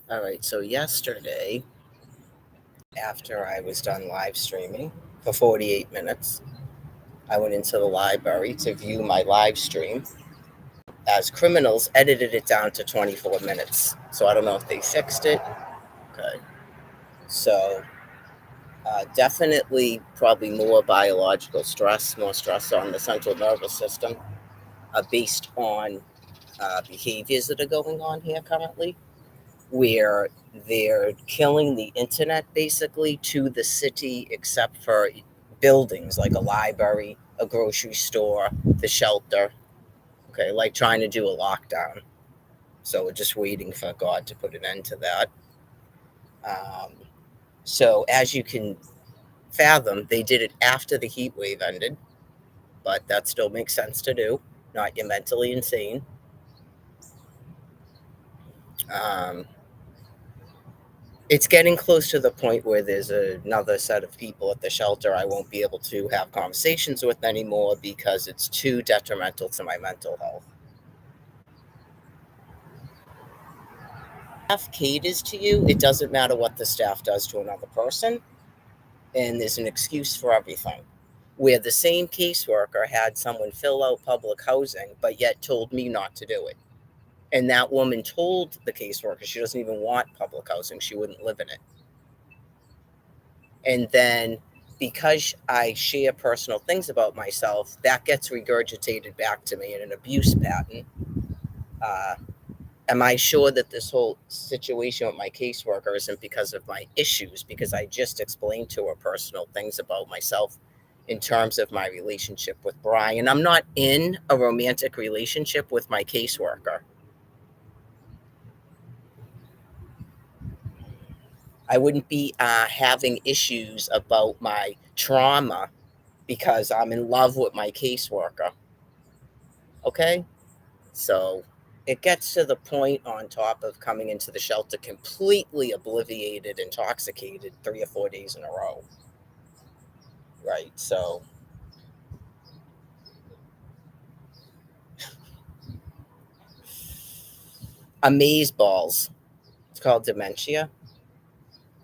All right, so yesterday, after I was done live streaming for 48 minutes, I went into the library to view my live stream as criminals edited it down to 24 minutes. So I don't know if they fixed it. Okay. So definitely probably more biological stress, more stress on the central nervous system based on behaviors that are going on here currently, where they're killing the internet basically to the city, except for buildings like a library, a grocery store, the shelter. Okay, like trying to do a lockdown. So we're just waiting for God to put an end to that. Um, so as you can fathom, they did it after the heat wave ended, but that still makes sense to do. Not you're mentally insane. Um, it's getting close to the point where there's another set of people at the shelter I won't be able to have conversations with anymore because it's too detrimental to my mental health. Staff caters to you, it doesn't matter what the staff does to another person, and there's an excuse for everything. Where the same caseworker had someone fill out public housing, but yet told me not to do it. And that woman told the caseworker she doesn't even want public housing, she wouldn't live in it. And then because I share personal things about myself, that gets regurgitated back to me in an abuse pattern. Uh, am I sure that this whole situation with my caseworker isn't because of my issues? Because I just explained to her personal things about myself in terms of my relationship with Brian. I'm not in a romantic relationship with my caseworker. I wouldn't be having issues about my trauma because I'm in love with my caseworker. Okay? So it gets to the point on top of coming into the shelter completely obliviated, intoxicated 3 or 4 days in a row. Right. So amaze balls. It's called dementia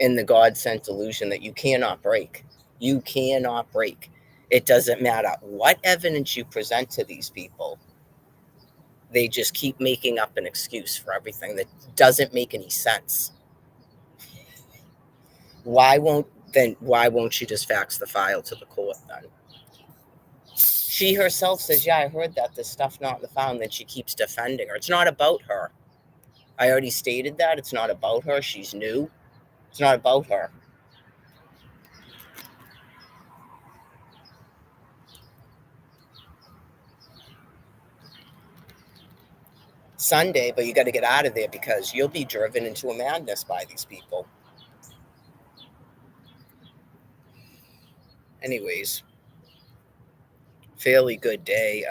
and the God sent illusion that you cannot break. You cannot break. It doesn't matter what evidence you present to these people. They just keep making up an excuse for everything that doesn't make any sense. Why won't she just fax the file to the court then? She herself says, yeah, I heard that this stuff not in the file, and then she keeps defending her. It's not about her. I already stated that. It's not about her. She's new. It's not about her. Sunday, but you got to get out of there because you'll be driven into a madness by these people. Anyways, fairly good day.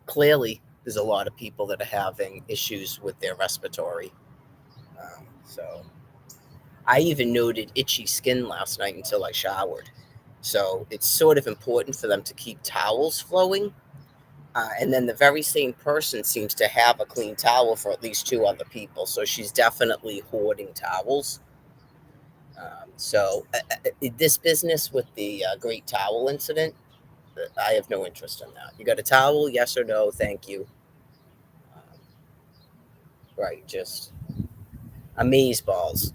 Clearly, there's a lot of people that are having issues with their respiratory. So I even noted itchy skin last night until I showered. So it's sort of important for them to keep towels flowing. And then the very same person seems to have a clean towel for at least two other people. So she's definitely hoarding towels. This business with the Great Towel incident, I have no interest in that. You got a towel? Yes or no? Thank you. Um, right, just amaze balls.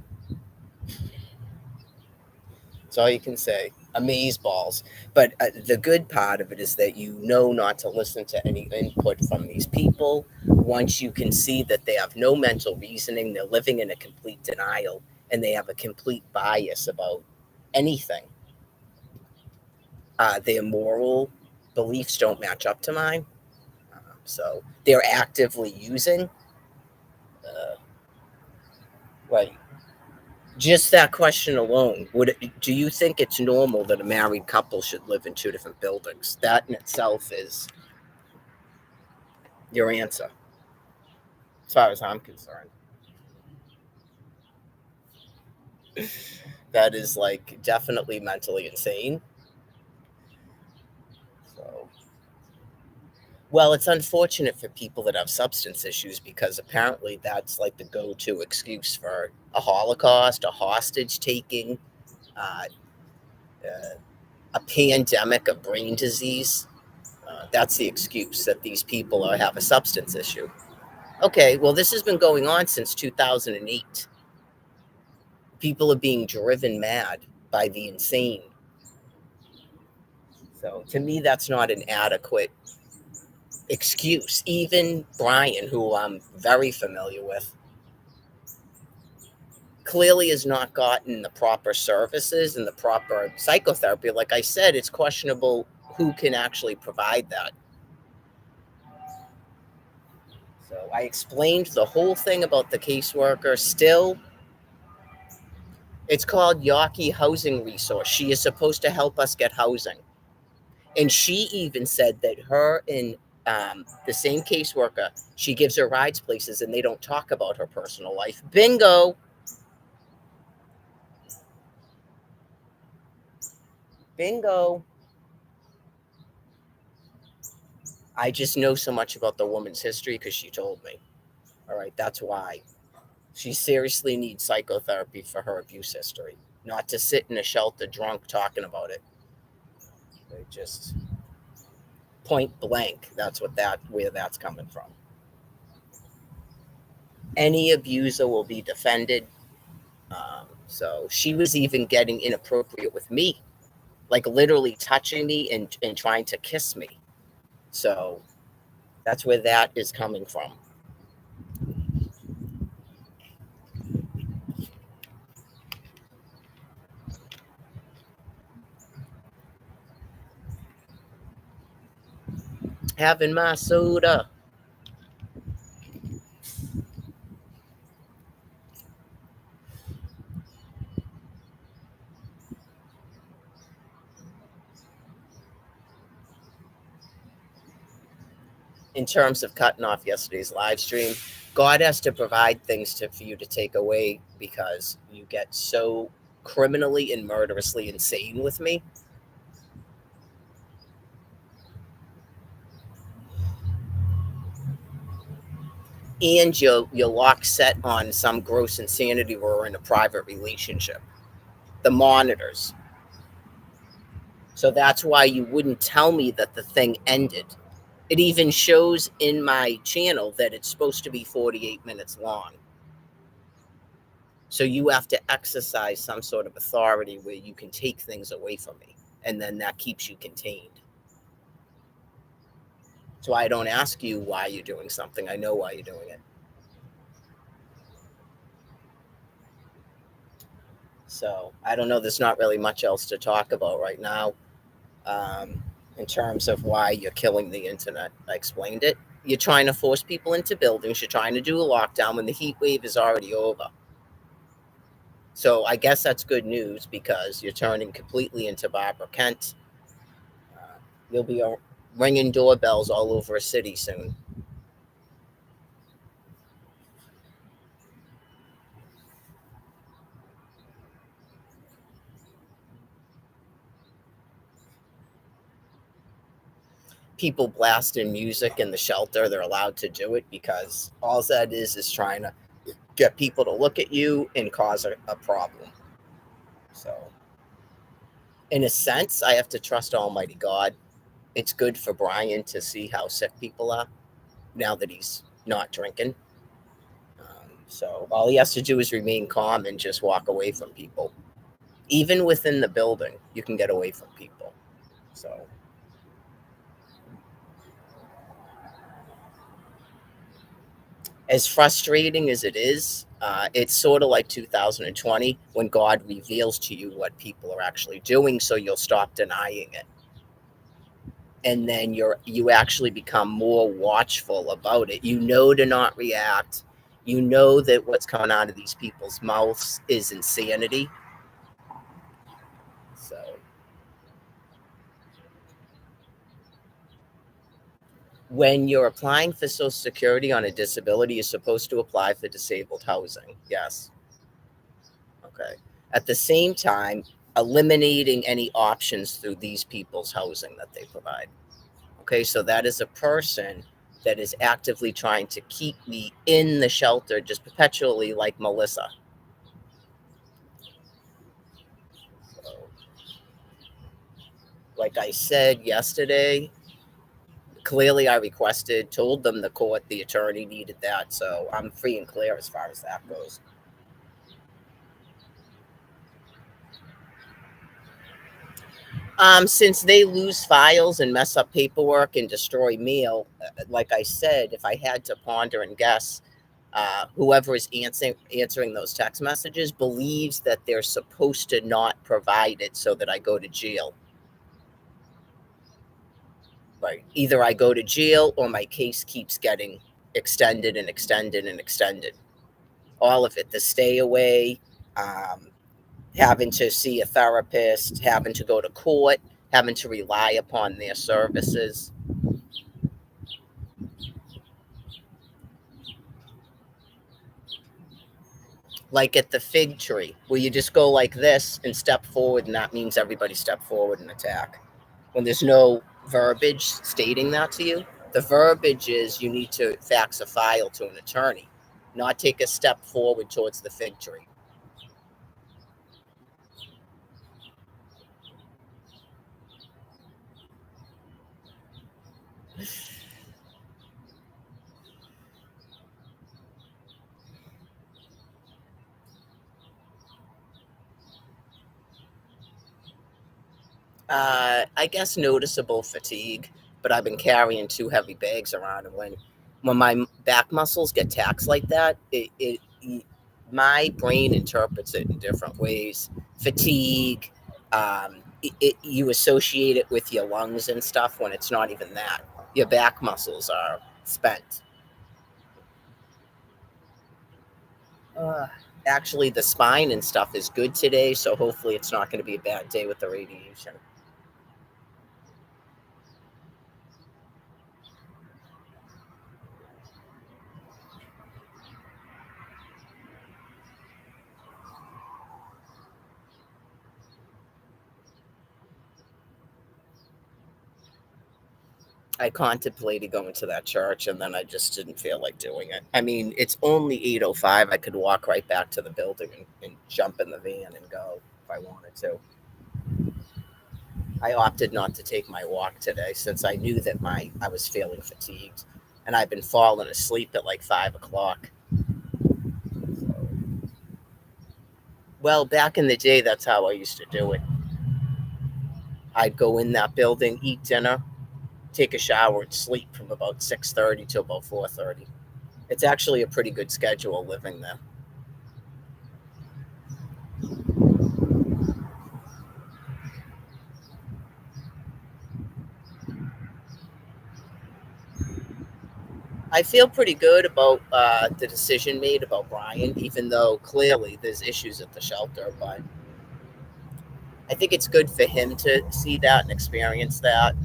That's all you can say. Amaze balls. But the good part of it is that you know not to listen to any input from these people. Once you can see that they have no mental reasoning, they're living in a complete denial, and they have a complete bias about anything. Their moral beliefs don't match up to mine. So they're actively using. Uh, like, just that question alone, do you think it's normal that a married couple should live in two different buildings? That in itself is your answer, as far as I'm concerned. That is like definitely mentally insane. So Well, it's unfortunate for people that have substance issues because apparently that's like the go-to excuse for a Holocaust, a hostage taking, uh, uh, a pandemic, a brain disease. That's the excuse that these people have a substance issue. Okay, well, this has been going on since 2008. People are being driven mad by the insane. So to me, that's not an adequate excuse. Even Brian, who I'm very familiar with, clearly has not gotten the proper services and the proper psychotherapy. Like I said, it's questionable who can actually provide that. So I explained the whole thing about the caseworker. Still, it's called Yawkey Housing Resource. She is supposed to help us get housing. And she even said that her and the same caseworker, she gives her rides places and they don't talk about her personal life. Bingo. Bingo. I just know so much about the woman's history because she told me. All right, that's why. She seriously needs psychotherapy for her abuse history, not to sit in a shelter drunk talking about it. They just point blank. That's where that's coming from. Any abuser will be defended. So she was even getting inappropriate with me, like literally touching me and trying to kiss me. So that's where that is coming from. Having my soda. In terms of cutting off yesterday's live stream, God has to provide things for you to take away because you get so criminally and murderously insane with me. And you're lock set on some gross insanity where we're in a private relationship. The monitors. So that's why you wouldn't tell me that the thing ended. It even shows in my channel that it's supposed to be 48 minutes long. So you have to exercise some sort of authority where you can take things away from me. And then that keeps you contained. So I don't ask you why you're doing something. I know why you're doing it. So I don't know. There's not really much else to talk about right now in terms of why you're killing the internet. I explained it. You're trying to force people into buildings. You're trying to do a lockdown when the heat wave is already over. So I guess that's good news because you're turning completely into Barbara Kent. You'll be ringing doorbells all over a city soon. People blasting music in the shelter, they're allowed to do it because all that is trying to get people to look at you and cause a problem. So, in a sense, I have to trust Almighty God. It's good for Brian to see how sick people are now that he's not drinking. So, all he has to do is remain calm and just walk away from people. Even within the building, you can get away from people. So, as frustrating as it is, it's sort of like 2020 when God reveals to you what people are actually doing, so you'll stop denying it, and then you actually become more watchful about it. You know to not react. You know that what's coming out of these people's mouths is insanity. So when you're applying for Social Security on a disability, you're supposed to apply for disabled housing. Yes. Okay. At the same time, eliminating any options through these people's housing that they provide. Okay, so that is a person that is actively trying to keep me in the shelter just perpetually, like Melissa. So, like I said yesterday, clearly I requested, told them the court, the attorney needed that. So I'm free and clear as far as that goes. Since they lose files and mess up paperwork and destroy mail, like I said, if I had to ponder and guess, whoever is answering those text messages believes that they're supposed to not provide it so that I go to jail. Right. Either I go to jail or my case keeps getting extended and extended and extended. All of it, the stay away, um, having to see a therapist, having to go to court, having to rely upon their services. Like at the fig tree, where you just go like this and step forward, and that means everybody step forward and attack. When there's no verbiage stating that to you, the verbiage is you need to fax a file to an attorney, not take a step forward towards the fig tree. I guess noticeable fatigue, but I've been carrying two heavy bags around, and when my back muscles get taxed like that, my brain interprets it in different ways. Fatigue, you associate it with your lungs and stuff when it's not even that. Your back muscles are spent. Uh, Actually, the spine and stuff is good today, so hopefully it's not going to be a bad day with the radiation. I contemplated going to that church, and then I just didn't feel like doing it. I mean, it's only 8:05. I could walk right back to the building and jump in the van and go if I wanted to. I opted not to take my walk today since I knew that I was feeling fatigued, and I've been falling asleep at like 5 o'clock. Well, back in the day, that's how I used to do it. I'd go in that building, eat dinner, take a shower, and sleep from about 6:30 to about 4:30. It's actually a pretty good schedule living there. I feel pretty good about the decision made about Brian, even though clearly there's issues at the shelter. But I think it's good for him to see that and experience that.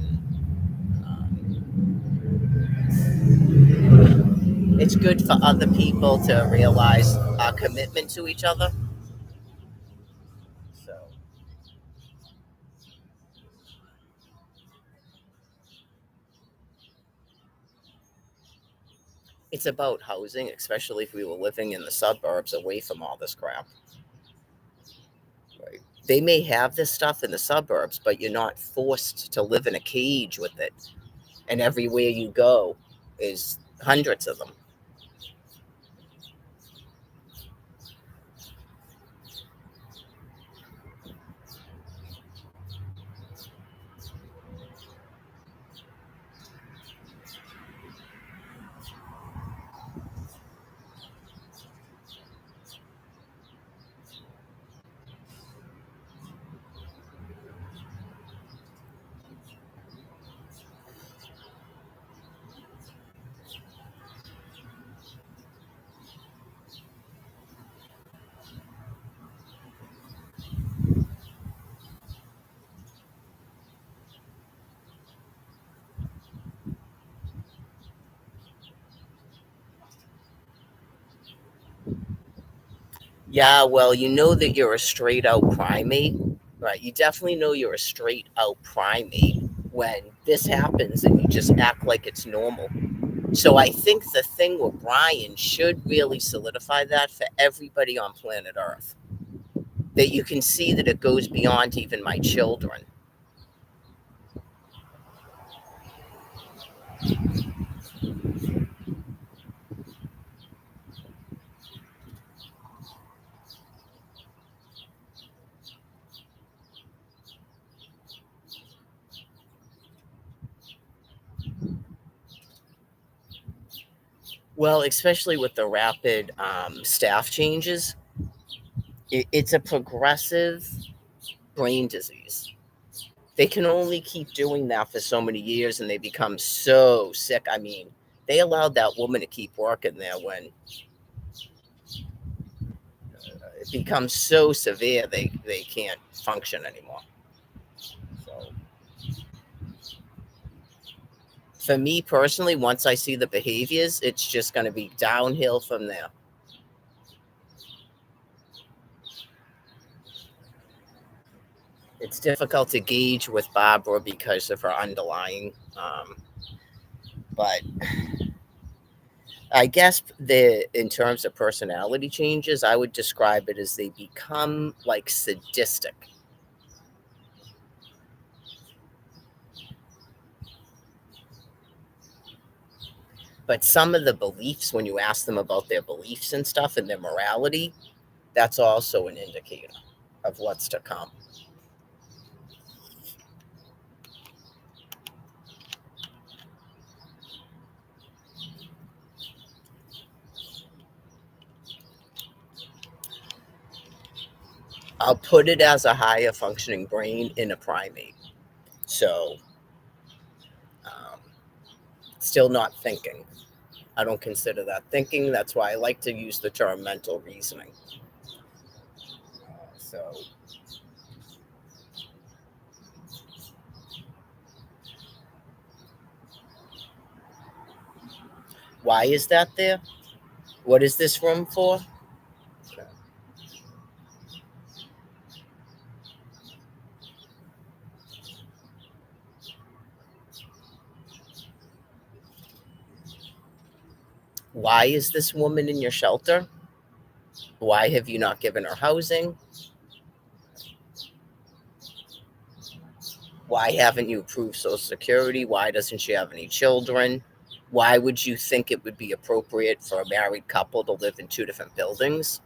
It's good for other people to realize our commitment to each other. So it's about housing, especially if we were living in the suburbs away from all this crap. Right? They may have this stuff in the suburbs, but you're not forced to live in a cage with it. And everywhere you go is hundreds of them. Yeah, well, you know that you're a straight out primate, right? You definitely know you're a straight out primate when this happens and you just act like it's normal. So I think the thing with Brian should really solidify that for everybody on planet Earth. That you can see that it goes beyond even my children. Well, especially with the rapid staff changes, it's a progressive brain disease. They can only keep doing that for so many years and they become so sick. I mean, they allowed that woman to keep working there when it becomes so severe they can't function anymore. So for me personally, once I see the behaviors, it's just going to be downhill from there. It's difficult to gauge with Barbara because of her underlying, but I guess in terms of personality changes, I would describe it as they become like sadistic. But some of the beliefs, when you ask them about their beliefs and stuff and their morality, that's also an indicator of what's to come. I'll put it as a higher functioning brain in a primate. So, um, still not thinking. I don't consider that thinking. That's why I like to use the term mental reasoning. So, why is that there? What is this room for? Okay. Why is this woman in your shelter? Why have you not given her housing? Why haven't you approved Social Security? Why doesn't she have any children? Why would you think it would be appropriate for a married couple to live in two different buildings?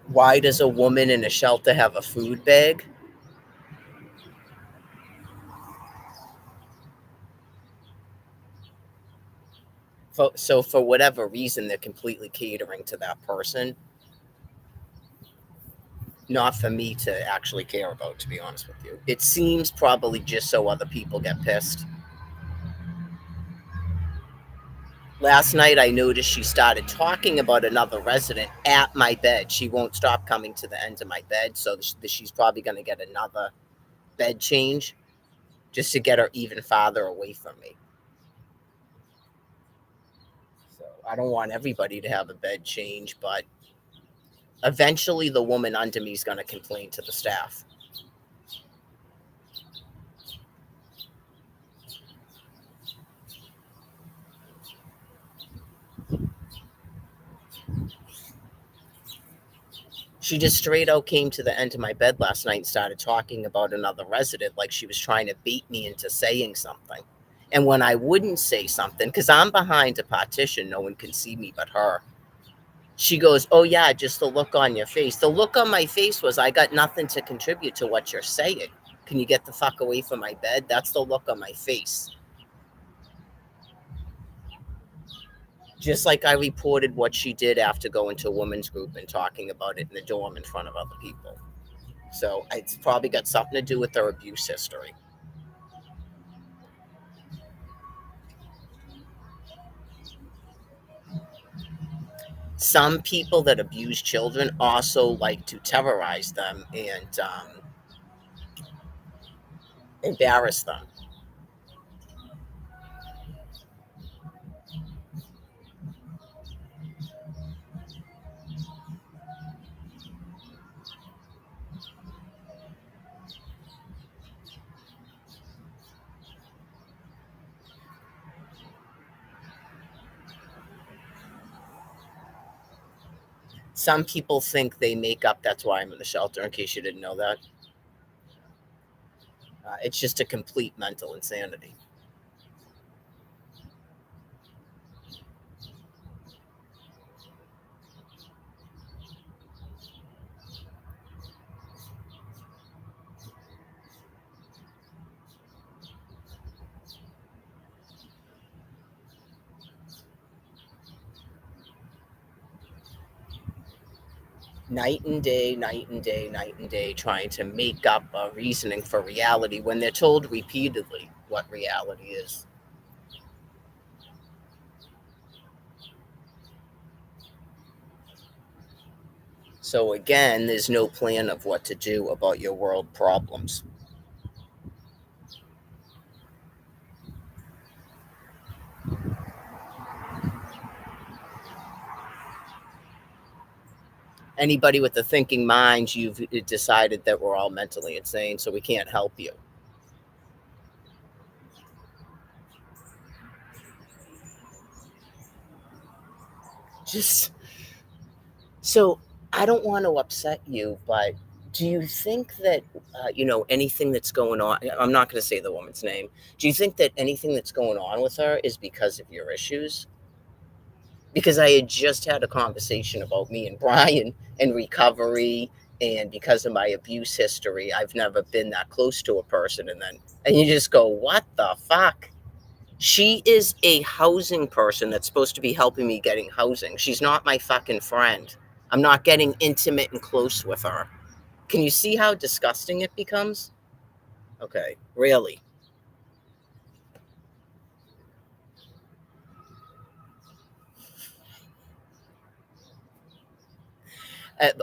Why does a woman in a shelter have a food bag? So for whatever reason, they're completely catering to that person. Not for me to actually care about, to be honest with you. It seems probably just so other people get pissed. Last night, I noticed she started talking about another resident at my bed. She won't stop coming to the end of my bed, so she's probably going to get another bed change just to get her even farther away from me. So I don't want everybody to have a bed change, but eventually the woman under me is going to complain to the staff. She just straight out came to the end of my bed last night and started talking about another resident like she was trying to bait me into saying something. And when I wouldn't say something, because I'm behind a partition, no one can see me but her. She goes, "Oh, yeah, just the look on your face." The look on my face was, I got nothing to contribute to what you're saying. Can you get the fuck away from my bed? That's the look on my face. Just like I reported what she did after going to a women's group and talking about it in the dorm in front of other people. So it's probably got something to do with their abuse history. Some people that abuse children also like to terrorize them and embarrass them. Some people think they make up, that's why I'm in the shelter, in case you didn't know that. It's just a complete mental insanity. Night and day, night and day, night and day, trying to make up a reasoning for reality when they're told repeatedly what reality is. So again, there's no plan of what to do about your world problems. Anybody with a thinking mind, you've decided that we're all mentally insane, so we can't help you. Just so I don't want to upset you, but do you think that anything that's going on? I'm not going to say the woman's name. Do you think that anything that's going on with her is because of your issues? Because I had just had a conversation about me and Brian and recovery, and because of my abuse history, I've never been that close to a person, and you just go, what the fuck? She is a housing person that's supposed to be helping me getting housing. She's not my fucking friend. I'm not getting intimate and close with her. Can you see how disgusting it becomes? Okay, really.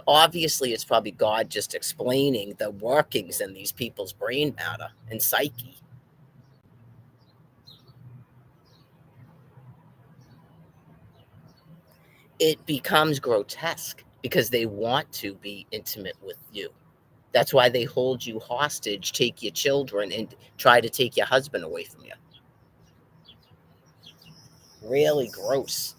Obviously, it's probably God just explaining the workings in these people's brain matter and psyche. It becomes grotesque because they want to be intimate with you. That's why they hold you hostage, take your children, and try to take your husband away from you. Really gross.